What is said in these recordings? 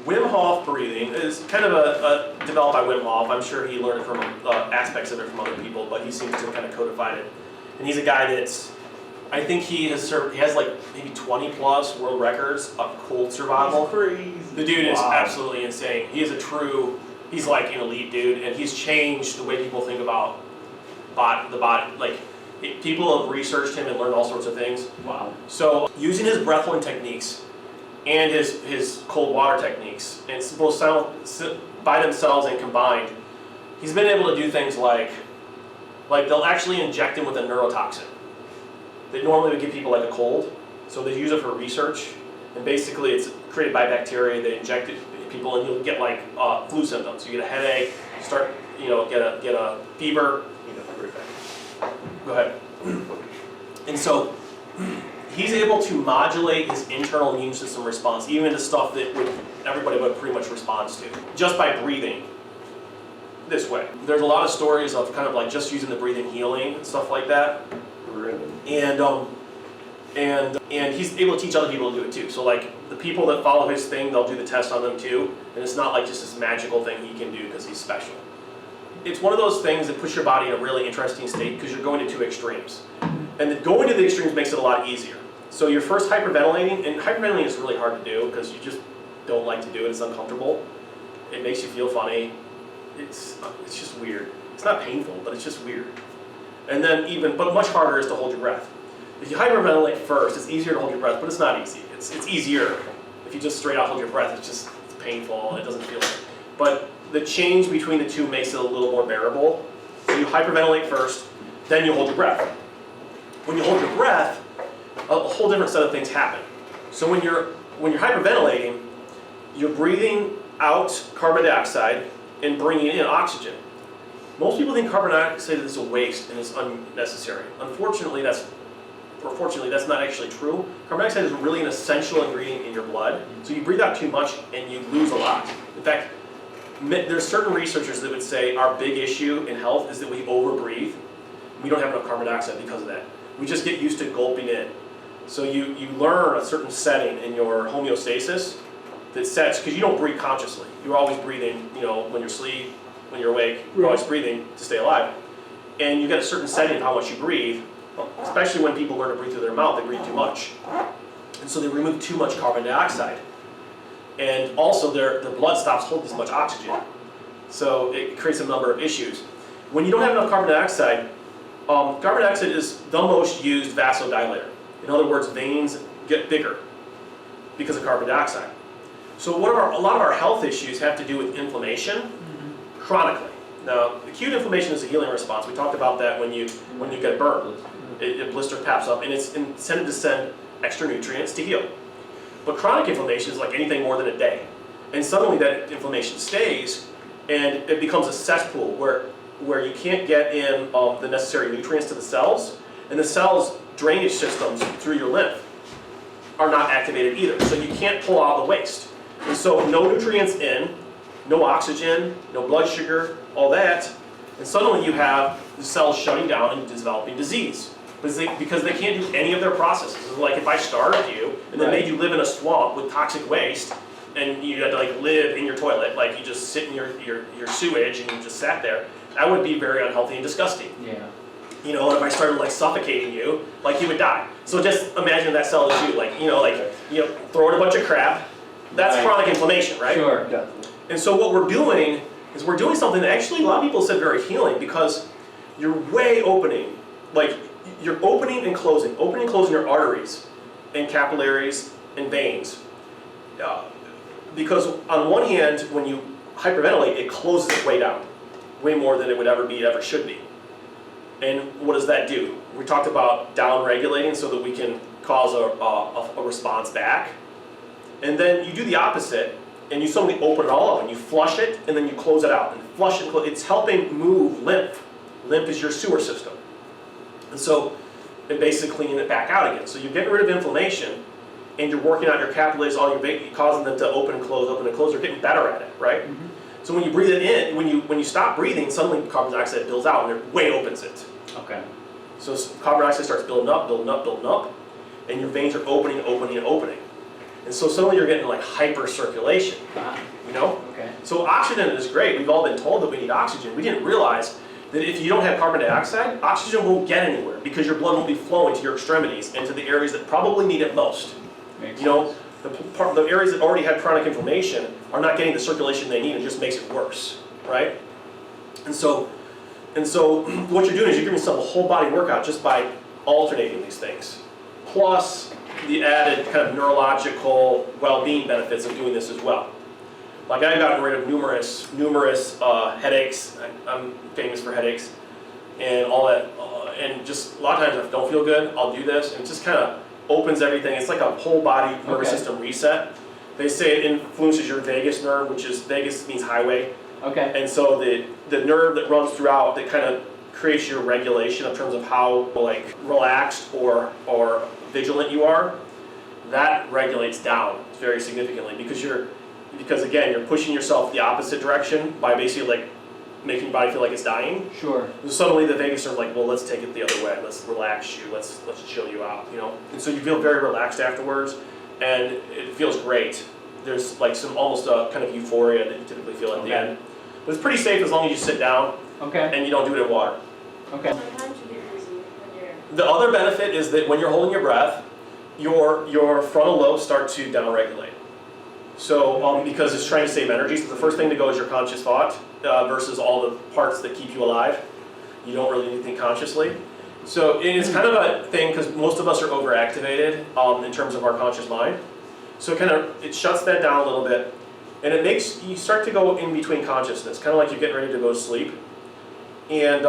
Wim Hof breathing is kind of developed by Wim Hof. I'm sure he learned it from aspects of it from other people, but he seems to kind of codified it. And he's a guy that's, I think he has like maybe 20 plus world records of cold survival. He's crazy. The dude is absolutely insane. He is he's like an elite dude, and he's changed the way people think about the body. Like, people have researched him and learned all sorts of things. Wow. So using his breath holding techniques and his cold water techniques, and both by themselves and combined, he's been able to do things like they'll actually inject him with a neurotoxin that normally would give people like a cold. So they use it for research, and basically it's created by bacteria. They inject it in people, and you'll get like flu symptoms. You get a headache, get a fever. Go ahead. And so he's able to modulate his internal immune system response, even to stuff that everybody would pretty much responds to, just by breathing this way. There's a lot of stories of kind of like just using the breathing healing and stuff like that. Really? And he's able to teach other people to do it too. So like the people that follow his thing, they'll do the test on them too. And it's not like just this magical thing he can do because he's special. It's one of those things that puts your body in a really interesting state because you're going to two extremes. And going to the extremes makes it a lot easier. So you're first hyperventilating, and hyperventilating is really hard to do because you just don't like to do it. It's uncomfortable. It makes you feel funny. It's just weird. It's not painful, but it's just weird. And then but much harder is to hold your breath. If you hyperventilate first, it's easier to hold your breath, but it's not easy. It's easier. If you just straight out hold your breath, it's painful. It doesn't feel good. But the change between the two makes it a little more bearable. So you hyperventilate first, then you hold your breath. When you hold your breath, a whole different set of things happen. So when you're hyperventilating, you're breathing out carbon dioxide and bringing in oxygen. Most people think carbon dioxide is a waste and it's unnecessary. Unfortunately, fortunately, that's not actually true. Carbon dioxide is really an essential ingredient in your blood. So you breathe out too much and you lose a lot. In fact, there's certain researchers that would say our big issue in health is that we overbreathe. We don't have enough carbon dioxide because of that. We just get used to gulping in. So you learn a certain setting in your homeostasis that sets, because you don't breathe consciously. You're always breathing, when you're asleep, when you're awake, you're always breathing to stay alive. And you get a certain setting of how much you breathe, especially when people learn to breathe through their mouth, they breathe too much. And so they remove too much carbon dioxide. And also their blood stops holding as much oxygen. So it creates a number of issues. When you don't have enough carbon dioxide is the most used vasodilator. In other words, veins get bigger because of carbon dioxide. So a lot of our health issues have to do with inflammation chronically. Now, acute inflammation is a healing response. We talked about that when you get burned. It blister taps up, and it's intended to send extra nutrients to heal. But chronic inflammation is like anything more than a day. And suddenly that inflammation stays, and it becomes a cesspool where you can't get in the necessary nutrients to the cells, and the cells' drainage systems through your lymph are not activated either. So you can't pull out the waste. And so no nutrients in, no oxygen, no blood sugar, all that, and suddenly you have the cells shutting down and developing disease. Because they can't do any of their processes. It's like if I starved you and then made you live in a swamp with toxic waste, and you had to live in your toilet, like you just sit in your sewage and you just sat there, that would be very unhealthy and disgusting. Yeah. And if I started suffocating you, you would die. So just imagine that cell is you, throw in a bunch of crap. That's chronic inflammation, right? Sure, definitely. And so what we're doing is we're doing something that actually a lot of people said very healing, because you're way opening, you're opening and closing your arteries and capillaries and veins. Because on one hand, when you hyperventilate, it closes it way down, way more than it would ever should be. And what does that do? We talked about down-regulating so that we can cause a response back. And then you do the opposite, and you suddenly open it all up, and you flush it, and then you close it out. And flush and close. It's helping move lymph. Lymph is your sewer system. And so it basically cleaning it back out again. So you're getting rid of inflammation, and you're working out your capillaries, causing them to open and close, You're getting better at it, right? Mm-hmm. So when you breathe it in, when you stop breathing, suddenly carbon dioxide builds out, and it way opens it. Okay. So carbon dioxide starts building up, and your veins are opening. And so suddenly you're getting like hyper circulation, you know? Okay. So oxygen is great. We've all been told that we need oxygen. We didn't realize that if you don't have carbon dioxide, oxygen won't get anywhere because your blood won't be flowing to your extremities and to the areas that probably need it most. Makes You know, the areas that already have chronic inflammation are not getting the circulation they need and it just makes it worse, right? And so what you're doing is you're giving yourself a whole body workout just by alternating these things. Plus the added kind of neurological well-being benefits of doing this as well. Like I've gotten rid of numerous headaches. I'm famous for headaches and all that. And just a lot of times if I don't feel good, I'll do this and it just kind of opens everything. It's like a whole body nervous system reset. They say it influences your vagus nerve, which is, vagus means highway. Okay. And so the nerve that runs throughout that kind of creates your regulation in terms of how like relaxed or vigilant you are, that regulates down very significantly because again you're pushing yourself the opposite direction by basically like making your body feel like it's dying. Sure. And suddenly the vagus nerve like, well, let's take it the other way. Let's relax you. Let's chill you out. You know. And so you feel very relaxed afterwards, and it feels great. There's like some almost a kind of euphoria that you typically feel at the end. But it's pretty safe as long as you sit down. Okay. And you don't do it in water. Okay. Sometimes you get dizzy when you're... The other benefit is that when you're holding your breath, your frontal lobes start to downregulate. So because it's trying to save energy, so the first thing to go is your conscious thought versus all the parts that keep you alive. You don't really need to think consciously. So it's kind of a thing because most of us are overactivated in terms of our conscious mind. So it shuts that down a little bit. And it makes you start to go in between consciousness, kind of like you're getting ready to go to sleep. And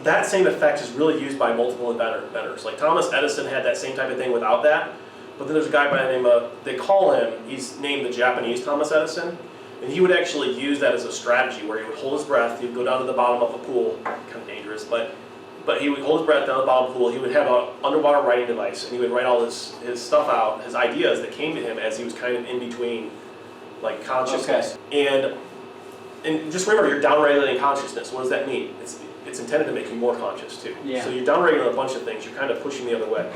that same effect is really used by multiple inventors. Like Thomas Edison had that same type of thing without that. But then there's a guy by the name of, they call him, he's named the Japanese Thomas Edison. And he would actually use that as a strategy where he would hold his breath, he would go down to the bottom of a pool, kind of dangerous, but he would hold his breath down to the bottom of the pool, he would have an underwater writing device, and he would write all his stuff out, his ideas that came to him as he was kind of in between like consciousness. Okay. And just remember, you're downregulating consciousness. What does that mean? It's intended to make you more conscious too. Yeah. So you're downregulating a bunch of things. You're kind of pushing the other way.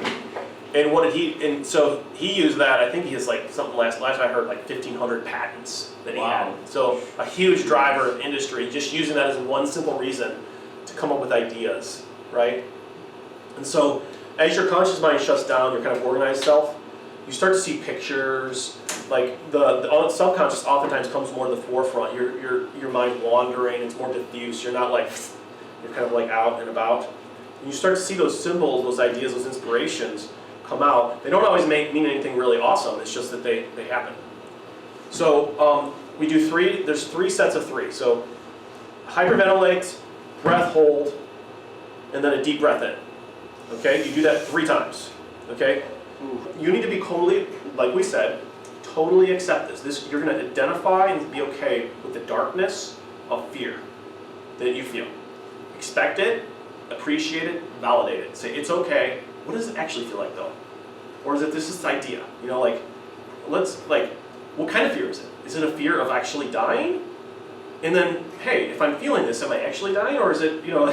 And so he used that. I think he has like something last I heard like 1,500 patents that he had. So a huge driver of industry, just using that as one simple reason to come up with ideas, right? And so as your conscious mind shuts down, your kind of organized self, you start to see pictures. Like the subconscious oftentimes comes more to the forefront. Your mind wandering. It's more diffuse. You're not like, you're kind of like out and about. And you start to see those symbols, those ideas, those inspirations come out. They don't always mean anything really awesome. It's just that they happen. So we do there's 3 sets of 3. So hyperventilate, breath hold, and then a deep breath in. Okay, you do that 3 times. Okay, you need to be totally, like we said, totally accept this. You're going to identify and be okay with the darkness of fear that you feel. Expect it, appreciate it, validate it. Say, it's okay. What does it actually feel like though? Or is it this idea? You know, like, what kind of fear is it? Is it a fear of actually dying? And then, hey, if I'm feeling this, am I actually dying? Or is it, you know,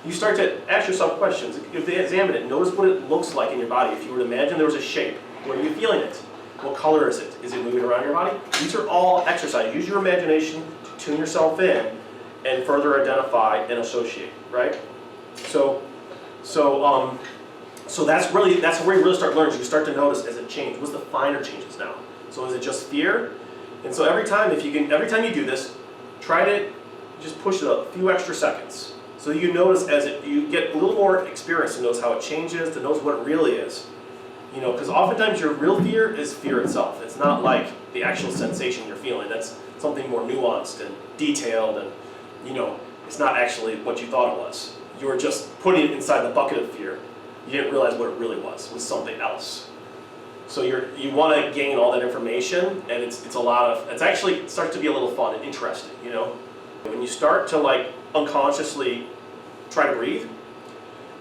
you start to ask yourself questions. If they examine it, notice what it looks like in your body. If you were to imagine there was a shape, where are you feeling it? What color is it? Is it moving around your body? These are all exercises. Use your imagination to tune yourself in and further identify and associate, right? So that's where you really start learning. You start to notice as it changes. What's the finer changes now? So is it just fear? And so every time you do this, try to just push it a few extra seconds. So you notice you get a little more experience to notice how it changes, to notice what it really is. You know, because oftentimes your real fear is fear itself. It's not like the actual sensation you're feeling. That's something more nuanced and detailed, and you know, it's not actually what you thought it was. You were just putting it inside the bucket of fear. You didn't realize what it really was something else. So you want to gain all that information, and it starts to be a little fun and interesting, you know. When you start to like unconsciously try to breathe,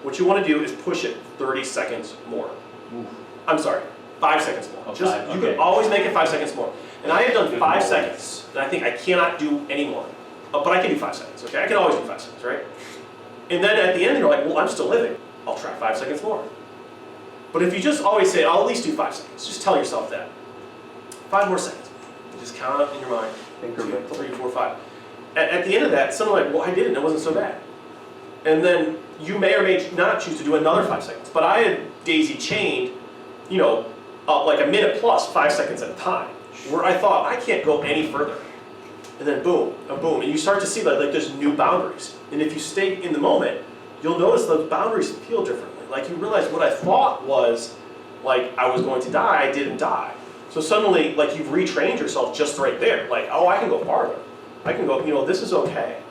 what you want to do is push it 30 seconds more. Oof. I'm sorry, 5 seconds more. Oh, You can always make it 5 seconds more. And I have done 5 seconds, and I think I cannot do any more. But I can do 5 seconds, okay? I can always do 5 seconds, right? And then at the end, you're like, well, I'm still living. I'll try 5 seconds more. But if you just always say, I'll at least do 5 seconds, just tell yourself that. 5 more seconds. Just count it in your mind. 2, 3, 4, 5. At the end of that, someone like, well, I did it and it wasn't so bad. And then you may or may not choose to do another 5 seconds. But I had daisy chained, you know, like a minute plus 5 seconds at a time, where I thought, I can't go any further. And then boom, and boom. And you start to see like there's new boundaries. And if you stay in the moment, you'll notice those boundaries feel differently. Like you realize what I thought was like I was going to die, I didn't die. So suddenly, like you've retrained yourself just right there. Like, oh, I can go farther. I can go, you know, this is okay.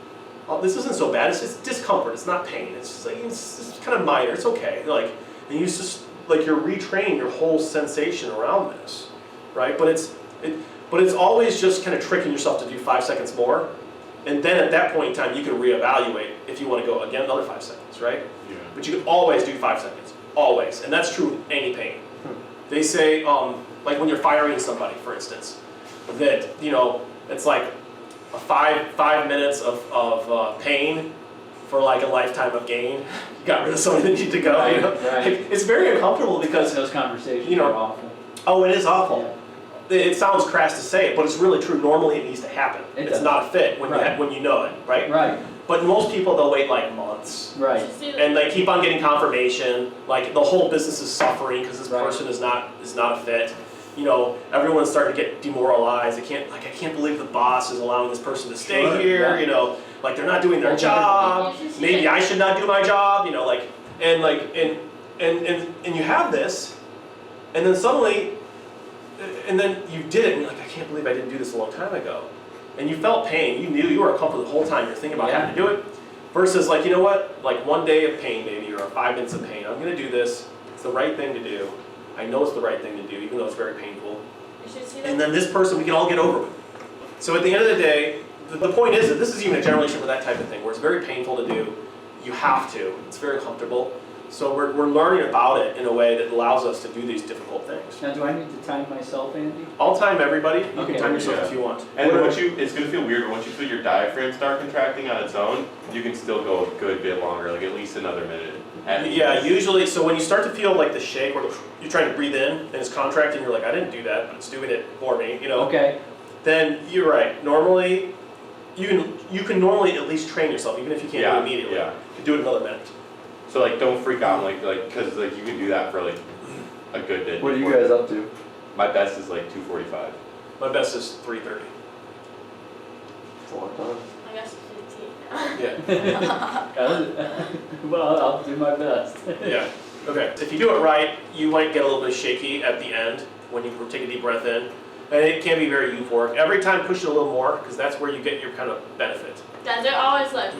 Oh, this isn't so bad. It's just discomfort. It's not pain. It's just like, it's kind of minor. It's okay. Like, and you just, like you're retraining your whole sensation around this, right? But it's always just kind of tricking yourself to do 5 seconds more. And then at that point in time, you can reevaluate if you want to go again another 5 seconds, right? Yeah. But you can always do 5 seconds, always. And that's true with any pain. They say, like when you're firing somebody, for instance, that, you know, it's like a five minutes of pain for like a lifetime of gain. You got rid of somebody that needed to go, Right, you know? right. It's very uncomfortable because, Those conversations you know, are awful. oh, it is awful. Yeah. It sounds crass to say it, but it's really true. Normally it needs to happen. It It's does. not a fit when, Right. when you know it, right? Right, But most people, they'll wait like months. right. And they keep on getting confirmation, like the whole business is suffering because this Right. person is not a fit. You know, everyone's starting to get demoralized. I can't believe the boss is allowing this person to stay Sure, here, yeah. you know, like they're not doing their Whole job. different- Maybe I should not do my job, you know, and you have this, and then suddenly, and then you did it, and you're like, I can't believe I didn't do this a long time ago. And you felt pain, you knew you were uncomfortable the whole time you're thinking about having to do it, versus like, you know what, like 1 day of pain maybe, or 5 minutes of pain, I'm gonna do this, it's the right thing to do. I know it's the right thing to do, even though it's very painful. You should see And that. then this person we can all get over with. So at the end of the day, the point is that this is even a generation for that type of thing, where it's very painful to do, you have to, it's very uncomfortable. So we're learning about it in a way that allows us to do these difficult things. Now, do I need to time myself, Andy? I'll time everybody, you Okay. can time yourself Yeah. if you want. And then it's gonna feel weird, but once you feel your diaphragm start contracting on its own, you can still go a good bit longer, like at least another minute. Yeah, usually, so when you start to feel like the shake, where you're trying to breathe in and it's contracting, you're like, I didn't do that, but it's doing it for me, you know? Okay, Then you're right. Normally, you can normally at least train yourself, even if you can't do it immediately. Yeah. You do it another minute. So like, don't freak out, like, cause like you can do that for like a good day. What are you guys up to? My best is like 2:45. My best is 3:30. It's a long time. I guess 15 now. Yeah. well, I'll do my best. Yeah. Okay. If you do it right, you might get a little bit shaky at the end when you take a deep breath in. And it can be very euphoric. Every time push it a little more, because that's where you get your kind of benefit. Does it always like,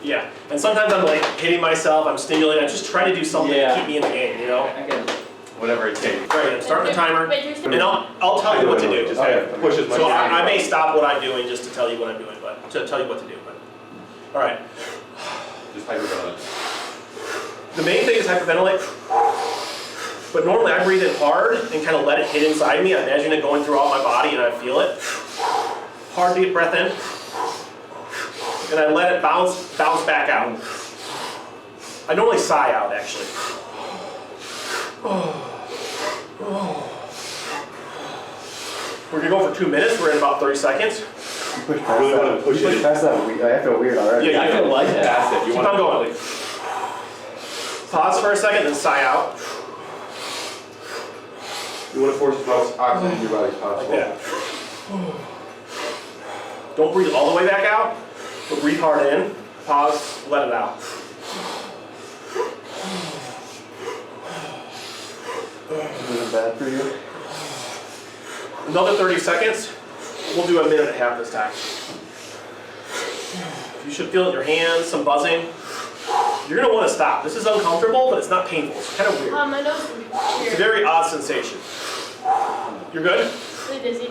Yeah. And sometimes I'm like hitting myself, I'm stimulating, I'm just trying to do something Yeah. to keep me in the game, you know? I get it. Whatever it takes. Right, I'm starting the timer, Wait, you're and I'll tell you what to do. Just Okay. push as much So as you I may can. stop what I'm doing just to tell you what I'm doing, but to tell you what to do. But all right. Just hyperventilate. The main thing is hyperventilate. But normally I breathe in hard and kind of let it hit inside me. I imagine it going throughout my body and I feel it. Hard deep breath in. And I let it bounce back out. I normally sigh out actually. We're gonna go for 2 minutes. We're in about 30 seconds. You push past Really that. wanna push you push it. past that. I feel weird already. Yeah, I feel like that. That's it. You Keep want on going. Pause for a second, then sigh out. You want to force as much oxygen in your body as Like possible. that. Don't breathe all the way back out, but breathe hard in. Pause, let it out. Is it bad for you? Another 30 seconds. We'll do a minute and a half this time. You should feel it in your hands, some buzzing. You're gonna want to stop. This is uncomfortable, but it's not painful. It's kind of weird. my nose is It's a weird. very odd sensation. You're good? Really dizzy.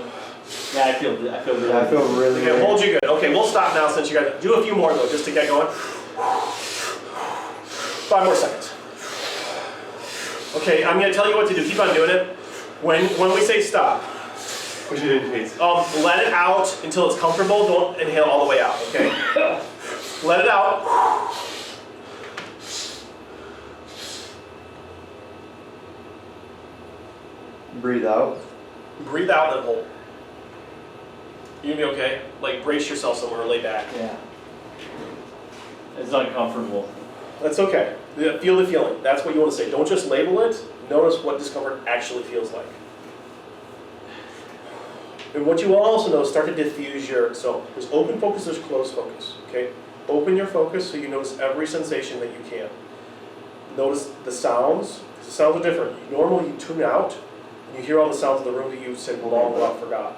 Yeah, I feel really Yeah, I feel really Okay, weird. hold you good. Okay, we'll stop now since you guys do a few more though, just to get going. 5 more seconds. Okay, I'm gonna tell you what to do. Keep on doing it. When we say stop, Push it in, please. let it out until it's comfortable. Don't inhale all the way out, okay? Let it out. Breathe out. Breathe out and hold. You gonna be okay? Like brace yourself somewhere, lay back. Yeah. It's uncomfortable. That's okay. Feel the feeling. That's what you want to say. Don't just label it. Notice what discomfort actually feels like. And what you will also know is start to diffuse your, so there's open focus, there's closed focus, okay? Open your focus so you notice every sensation that you can. Notice the sounds, because the sounds are different. Normally you tune out, and you hear all the sounds in the room that you said long ago forgot.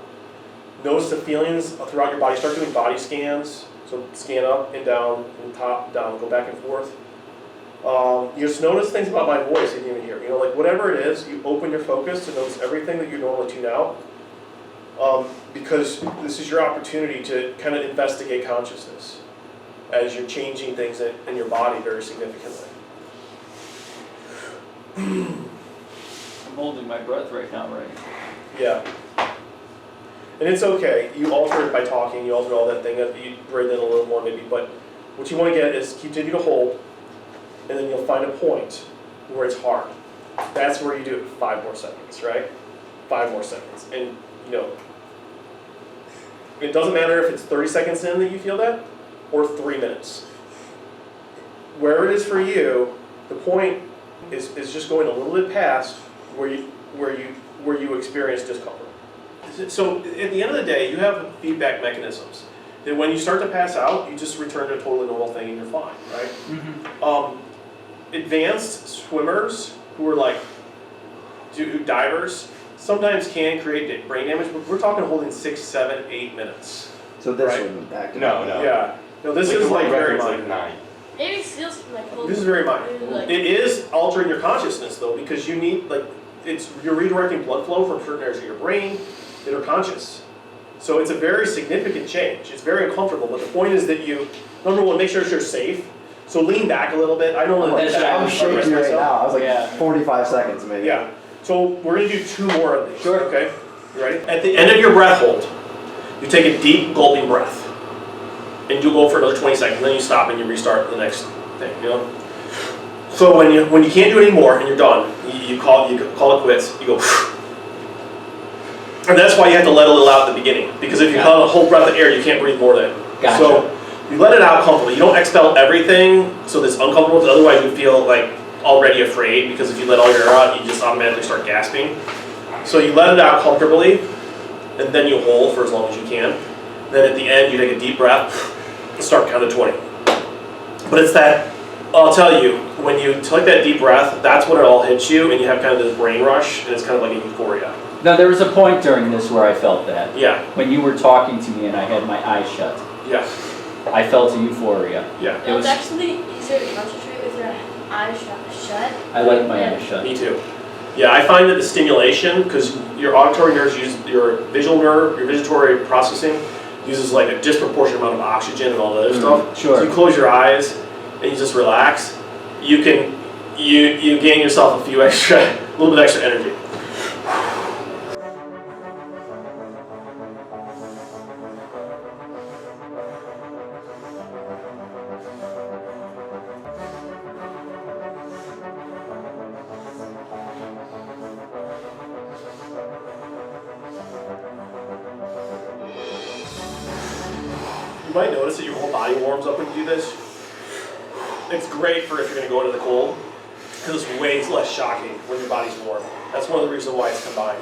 Notice the feelings throughout your body. Start doing body scans. So scan up and down, and top, down, go back and forth. You just notice things about my voice that you didn't even hear. You know, like whatever it is, you open your focus to notice everything that you normally tune out. Because this is your opportunity to kind of investigate consciousness as you're changing things in your body very significantly. I'm holding my breath right now, right? Yeah. And it's okay. You alter it by talking. You alter all that thing. You breathe in a little more maybe. But what you want to get is continue to hold, and then you'll find a point where it's hard. That's where you do it 5 more seconds, right? 5 more seconds. And, you know, it doesn't matter if it's 30 seconds in that you feel that or 3 minutes. Wherever it is for you, the point is just going a little bit past where you experience discomfort. So at the end of the day, you have feedback mechanisms that when you start to pass out, you just return to a totally normal thing and you're fine, right? Mm-hmm. Advanced swimmers who are like divers sometimes can create brain damage, but we're talking holding 6, 7, 8 minutes. So this Right. wouldn't impact it. No. Yeah. No, this is the like world very record's minor. like 9. Maybe it feels like This is very minor. Like, It is altering your consciousness though, because you need you're redirecting blood flow from certain areas of your brain that are conscious. So it's a very significant change. It's very uncomfortable, but the point is that you, number one, make sure you're safe. So lean back a little bit. I don't want to I'm shaking right now. I was like Yeah. 45 seconds maybe. Yeah. So we're going to do 2 more of these. Sure. Okay? You ready? At the end of your breath hold, you take a deep gulping breath. And you go for another 20 seconds, then you stop and you restart the next thing, you know? So when you can't do it anymore and you're done, you call it quits, you go, and that's why you have to let a little out at the beginning. Because if you hold a whole breath of air, you can't breathe more than it. Gotcha. So you let it out comfortably. You don't expel everything so that's uncomfortable, because otherwise you feel like already afraid, because if you let all your air out, you just automatically start gasping. So you let it out comfortably, and then you hold for as long as you can. Then at the end, you take a deep breath and start count to 20. But it's that, I'll tell you, when you take that deep breath, that's when it all hits you, and you have kind of this brain rush, and it's kind of like a euphoria. Now, there was a point during this where I felt that. Yeah, When you were talking to me and I had my eyes shut, yeah, I felt a euphoria. yeah. It was- it's actually easier to concentrate with your eyes shut. I like my eyes shut. Me too. Yeah, I find that the stimulation, because your auditory nerves use your visual nerve, your visitory processing uses like a disproportionate amount of oxygen and all that other stuff. Sure. So you close your eyes and you just relax. You gain yourself a little bit extra energy. You might notice that your whole body warms up when you do this. It's great for if you're going to go into the cold, because it's way less shocking when your body's warm. That's one of the reasons why it's combined.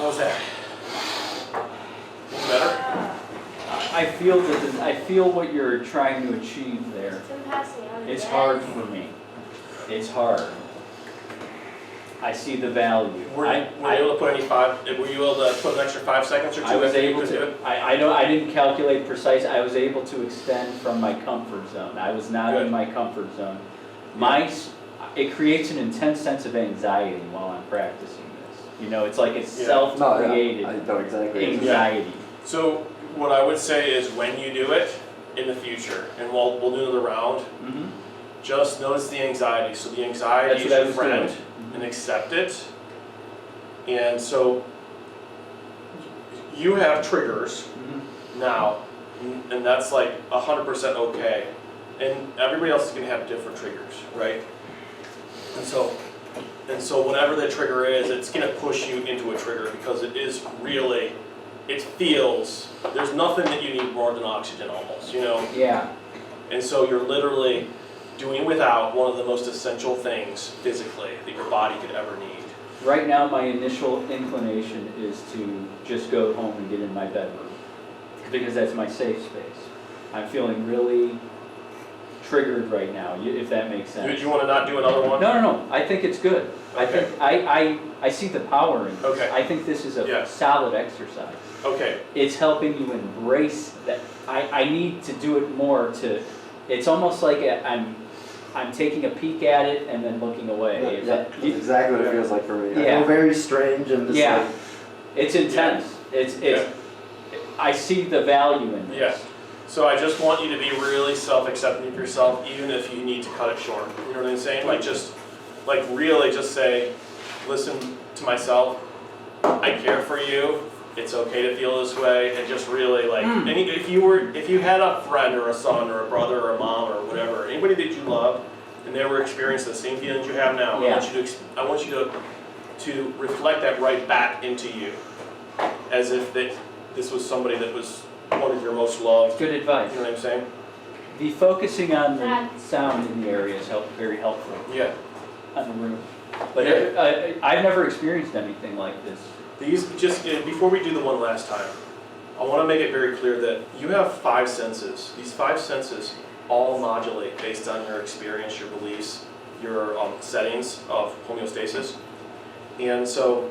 How's that? Better? I feel what you're trying to achieve there. It's in passing out It's again. hard for me. It's hard. I see the value. Were you able to put were you able to put an extra 5 seconds or 2? I was after you able could do to, it? I didn't calculate precise, I was able to extend from my comfort zone. I was not in Good. my comfort zone. It creates an intense sense of anxiety while I'm practicing this. You know, it's like it's Yeah. self-created I know exactly. anxiety. So what I would say is when you do it in the future, and we'll do another round, Mhm. just notice the anxiety. So the anxiety That's is what I your was friend, doing. and accept it. And so you have triggers Mhm. now, and that's like 100% okay. And everybody else is going to have different triggers, right? And so whatever the trigger is, it's going to push you into a trigger because it is really, it feels, there's nothing that you need more than oxygen almost, you know? Yeah. And so you're literally doing without one of the most essential things physically that your body could ever need. Right now, my initial inclination is to just go home and get in my bedroom because that's my safe space. I'm feeling really triggered right now, if that makes Do sense. you want to not do another one? No. I think it's good. I Okay. think I see the power in this. Okay. I think this is a Yeah. solid exercise. Okay, It's helping you embrace that. I need to do it more to. It's almost like I'm taking a peek at it and then looking away. Yeah, If that's that- exactly what it feels like for me. I Yeah. feel very strange and just Yeah. like, It's intense. It's. I see the value in this. yeah. So I just want you to be really self-accepting of yourself, even if you need to cut it short. You know what I'm saying? Like really just say, listen to myself, I care for you, it's okay to feel this way, and just really like, if you had a friend or a son or a brother or a mom or whatever, anybody that you love, and they were experiencing the same feelings you have now, Yeah. I want you to reflect that right back into you, as if this was somebody that was one of your most loved. Good advice. You know what I'm saying? The focusing on the That- sound in the area is very helpful Yeah. on the room. But Yeah. I've never experienced anything like this. These before we do the one last time, I want to make it very clear that you have 5 senses. These 5 senses all modulate based on your experience, your beliefs, your settings of homeostasis. And so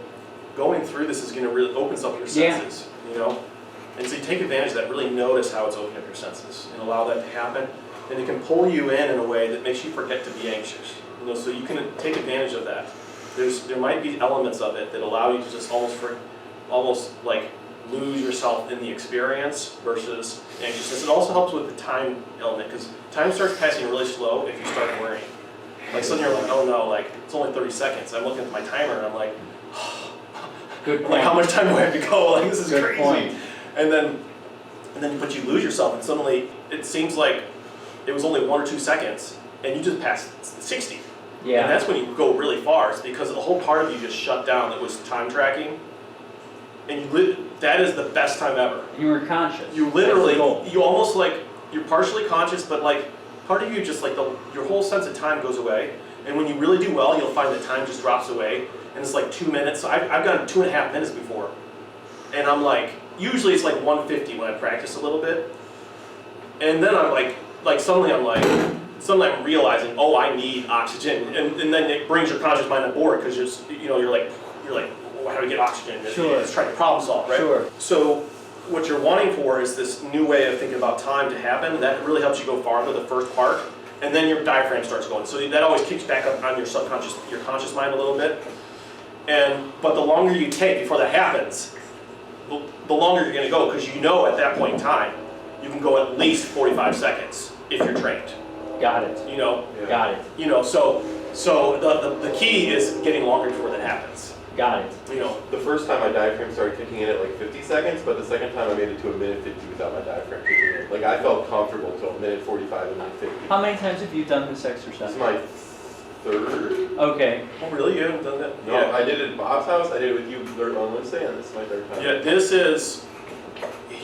going through this is going to really opens up your Yeah. senses, you know? And so you take advantage of that, really notice how it's opening up your senses and allow that to happen. And it can pull you in a way that makes you forget to be anxious. You know, so you can take advantage of that. There might be elements of it that allow you to just almost like lose yourself in the experience versus anxiousness. It also helps with the time element because time starts passing really slow if you start worrying. Like suddenly you're like, oh no, like it's only 30 seconds. I'm looking at my timer and I'm like, Good like point. how much time do I have to go? Like this is Good crazy. point. And then but you lose yourself and suddenly it seems like it was only 1 or 2 seconds and you just passed 60. And Yeah. that's when you go really far. It's because the whole part of you just shut down that was time tracking. And that is the best time ever. You were conscious. You That's literally, the goal. you almost like, you're partially conscious, but like, part of you just like, your whole sense of time goes away. And when you really do well, you'll find that time just drops away. And it's like 2 minutes. So I've gone 2.5 minutes before. And I'm like, usually it's like 150 when I practice a little bit. And then I'm like suddenly I'm realizing, oh, I need oxygen. And then it brings your conscious mind on board because you're like, well, how do we get oxygen? Sure. It's trying to problem solve, right? Sure. So what you're wanting for is this new way of thinking about time to happen. That really helps you go farther, the first part. And then your diaphragm starts going. So that always kicks back up on your conscious mind a little bit. But the longer you take before that happens, the longer you're gonna go, because you know at that point in time, you can go at least 45 seconds if you're trained, Got it. you know? Got it. You know, so the key is getting longer before that happens, Got it. you know? The first time my diaphragm started kicking in at like 50 seconds, but the second time I made it to a minute 50 without my diaphragm kicking in. Like I felt comfortable till a minute 45 and minute 50. How many times have you done this This exercise? is my third. Okay. Oh, really? You haven't done that? No, I did it at Bob's house. I did it with you on Wednesday, and this is my third time. Yeah,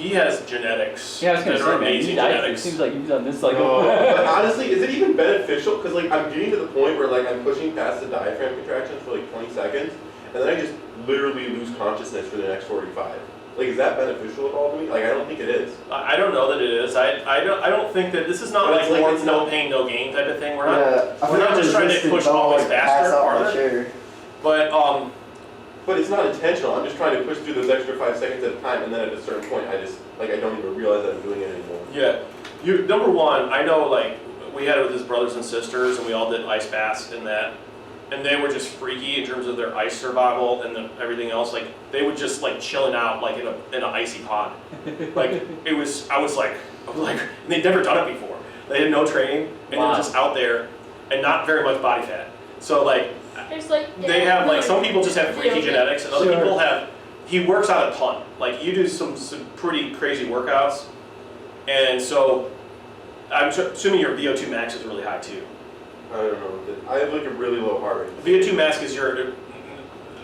he has genetics Yeah, I was gonna that say, are man, amazing it genetics. seems like you've done this like. But honestly, is it even beneficial? Because like I'm getting to the point where like I'm pushing past the diaphragm contractions for like 20 seconds, and then I just literally lose consciousness for the next 45. Like, is that beneficial at all to me? Like, I don't think it is. I don't know that it is. I don't think that this is not But like it's like more it's no not- pain, no gain type of thing. We're Yeah, I we're not feel just trying to resistance push don't, always like, faster, pass out my farther. chair. But But it's not intentional. I'm just trying to push through those extra 5 seconds at a time, and then at a certain point, I just, like, I don't even realize that I'm doing it anymore. yeah, you number one, I know like we had it with his brothers and sisters, and we all did ice baths and that, and they were just freaky in terms of their ice survival and everything else. Like they would just like chilling out like in an icy pond. Like I was like, and they'd never done it before. They had no training, and they Wow. were just out there, and not very much body fat. So like There's like. they have like some people just have freaky genetics, and other Sure. people have. He works out a ton. Like you do some pretty crazy workouts, and so I'm assuming your VO2 max is really high too. I don't know. I have like a really low heart rate. VO2 max is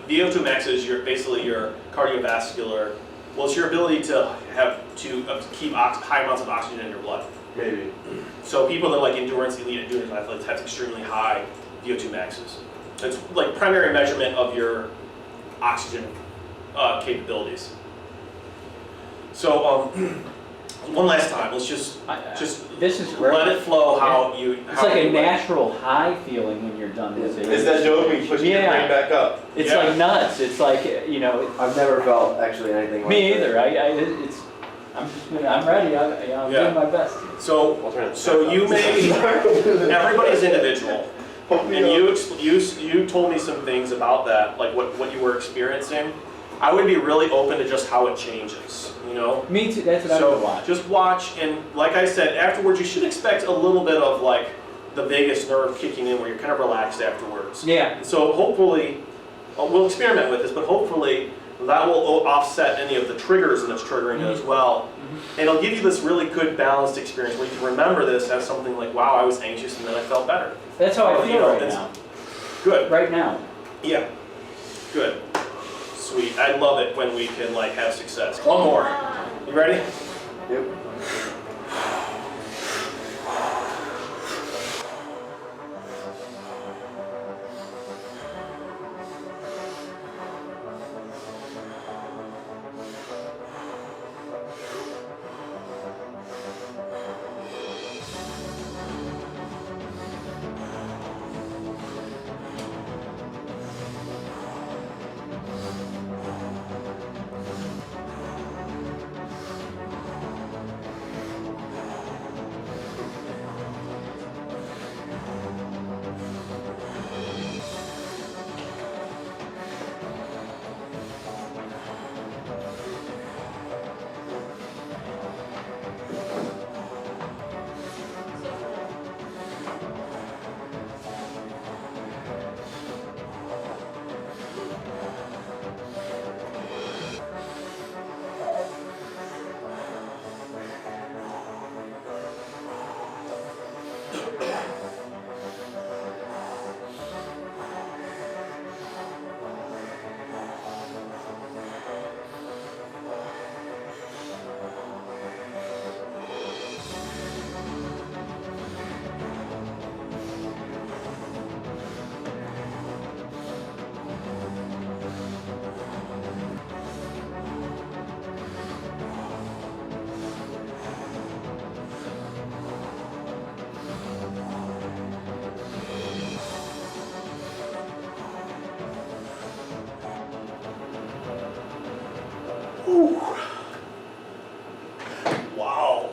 VO2 max is basically your cardiovascular. Well, it's your ability to keep high amounts of oxygen in your blood. Maybe. So people that like elite endurance athletes have extremely high VO2 maxes. It's like primary measurement of your oxygen capabilities. So one last time, let's just This is great. let it flow how you. It's like a natural high feeling when you're done with it. Is that dopamine pushing your Yeah. brain back up? It's Yeah. like nuts. It's like, you know, I've never felt actually anything like me that. either. I'm ready. I'm Yeah. doing my best. So I'll turn it so back you up. may everybody's individual, Hopefully and not. you told me some things about that, like what you were experiencing. I would be really open to just how it changes. You know. Me too. That's what I would So watch. just watch, and like I said, afterwards you should expect a little bit of like the vagus nerve kicking in, where you're kind of relaxed afterwards. Yeah. So hopefully, we'll experiment with this, but hopefully that will offset any of the triggers that's triggering it as well. And it'll give you this really good balanced experience where you can remember this as something like, wow, I was anxious and then I felt better. That's how I You feel know, right it's- now. Good. Right now. Yeah. Good. Sweet. I love it when we can like have success. One more. You ready? Yep. Wow.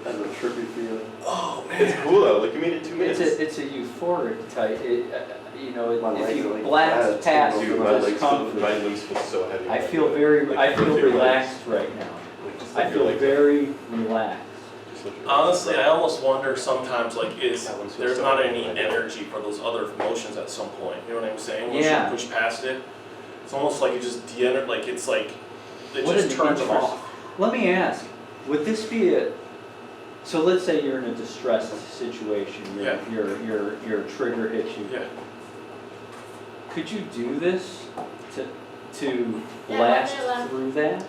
That's a trippy feeling. Oh It's man. cool though. Like you made it 2 minutes. It's a euphoric type. You know, My if legs you are like blast that. past Dude, my legs discomfort, feel so heavy. I feel relaxed right now. Like, just I like feel your legs- very relaxed. just like your Honestly, legs. I almost wonder sometimes, like, That one feels there's so not heavy. any energy for those other emotions at some point. You know what I'm saying? Once Yeah. you push past it, it's almost like it just like it's like it What just an turns them interest- off. Let me ask, would this be so let's say you're in a distressed situation, your trigger hits you. Yeah. Could you do this to Yeah, blast yeah. through that?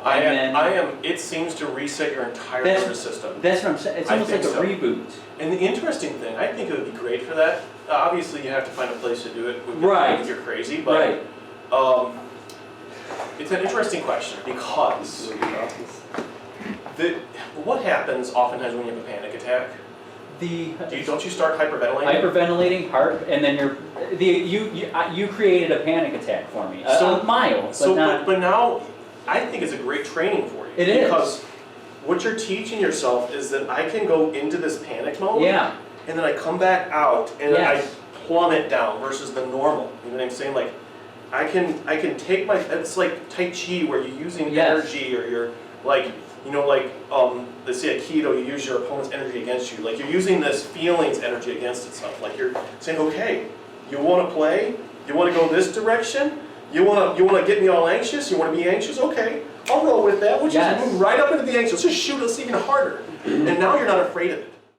I And am. It seems to reset your entire That's- nervous system. That's what I'm saying. It's I almost like think a so. reboot. And the interesting thing, I think it would be great for that. obviously you have to find a place to do it Right. if you're crazy, but it's an interesting question because what happens oftentimes when you have a panic attack? Don't you start hyperventilating? Hyperventilating, heart, and then you created a panic attack for me. So- Mild, but not. But now, I think it's a great training for you. It is. Because what you're teaching yourself is that I can go into this panic mode. Yeah. And then I come back out and Yes. I plummet down versus the normal. You know what I'm saying? Like, I can take it's like Tai Chi where you're using Yes. energy or you're like, you know, like, let's say Aikido, you use your opponent's energy against you. Like, you're using this feelings energy against itself. Like, you're saying, okay, you want to play? You want to go this direction? You want to get me all anxious? You want to be anxious? Okay, I'll roll with that. We'll just Yes. move right up into the anxious. Just shoot us even harder. And now you're not afraid of it.